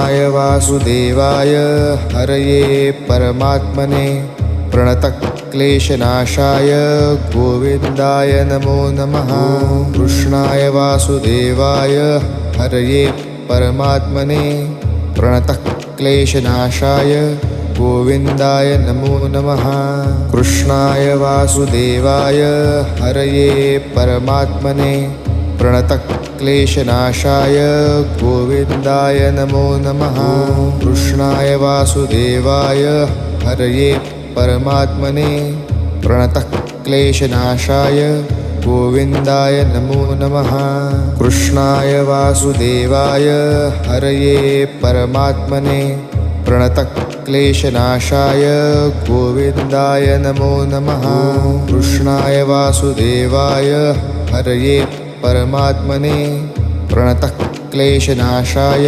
वासुदेवाय हरये परमात्मने प्रणतक्लेशनाशाय गोविन्दाय नमो नमः। कृष्णाय वासुदेवाय हरये परमात्मने प्रणतक्लेशनाशाय गोविन्दाय नमो नमः। कृष्णाय वासुदेवाय हरये परमात्मने प्रणतक्लेशनाशाय गोविन्दाय नमो नमः। कृष्णाय वासुदेवाय हरये परमात्मने प्रणतक्लेशनाशाय गोविन्दाय नमो नमः। कृष्णाय वासुदेवाय हरये परमात्मने प्रणतक्लेशनाशाय गोविन्दाय नमो नमः। कृष्णाय वासुदेवाय हरये परमात्मने प्रणतक्लेशनाशाय